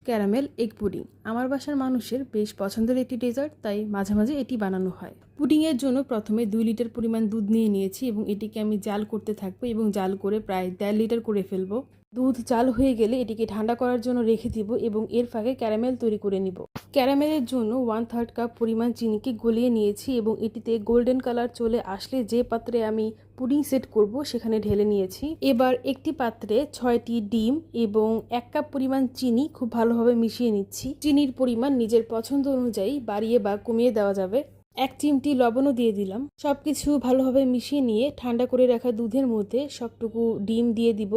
Caramel egg pudding আমার বাসার মানুষের বেশ পছন্দের একটি ডেজার্ট, তাই মাঝে মাঝে এটি বানানো হয়। পুডিংয়ের জন্য প্রথমে 2 লিটার পরিমাণ দুধ নিয়ে নিয়েছি এবং এটিকে আমি জাল করতে থাকবো এবং জাল করে প্রায় 1.5 লিটার করে ফেলবো। দুধ জাল হয়ে গেলে এটিকে ঠান্ডা করার জন্য রেখে দিব এবং এর ফাঁকে ক্যারামেল তৈরি করে নিব। ক্যারামেলের জন্য 1/3 কাপ পরিমাণ চিনিকে গলিয়ে নিয়েছি এবং এটিতে গোল্ডেন কালার চলে আসলে যে পাত্রে আমি পুডিং সেট করব সেখানে ঢেলে নিয়েছি। এবার একটি পাত্রে 6টি ডিম এবং 1 কাপ পরিমাণ চিনি খুব ভালোভাবে মিশিয়ে নিচ্ছি। চিনির পরিমাণ নিজের পছন্দ অনুযায়ী বাড়িয়ে বা কমিয়ে দেওয়া যাবে। 1 চিমটি লবণও দিয়ে দিলাম। সবকিছু ভালোভাবে মিশিয়ে নিয়ে ঠান্ডা করে রাখা দুধের মধ্যে সবটুকু ডিম দিয়ে দিব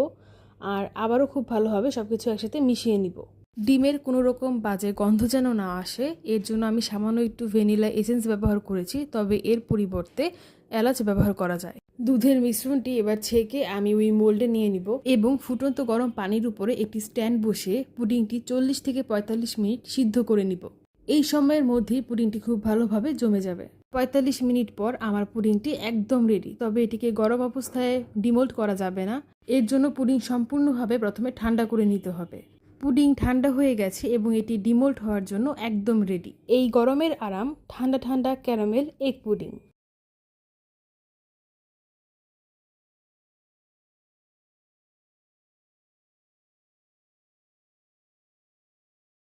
আর আবারও খুব ভালোভাবে সবকিছু একসাথে মিশিয়ে নিব। ডিমের কোনো রকম বাজে গন্ধ যেন না আসে, এর জন্য আমি সামান্য একটু ভ্যানিলা এসেন্স ব্যবহার করেছি, তবে এর পরিবর্তে এলাচ ব্যবহার করা যায়। দুধের মিশ্রণটি এবার ছেঁকে আমি ওই মোল্ডে নিয়ে নিব এবং ফুটন্ত গরম পানির উপরে একটি স্ট্যান্ড বসিয়ে পুডিংটি 40 থেকে 45 মিনিট সিদ্ধ করে নিব। এই সময়ের মধ্যেই পুডিংটি খুব ভালোভাবে জমে যাবে। 45 মিনিট পর আমার পুডিংটি একদম রেডি, তবে এটিকে গরম অবস্থায় ডিমোল্ড করা যাবে না। এর জন্য পুডিং সম্পূর্ণভাবে প্রথমে ঠান্ডা করে নিতে হবে। পুডিং ঠান্ডা হয়ে গেছে এবং এটি ডিমোল্ড হওয়ার জন্য একদম রেডি। এই গরমের আরাম ঠান্ডা ঠান্ডা ক্যারামেল এগ পুডিং।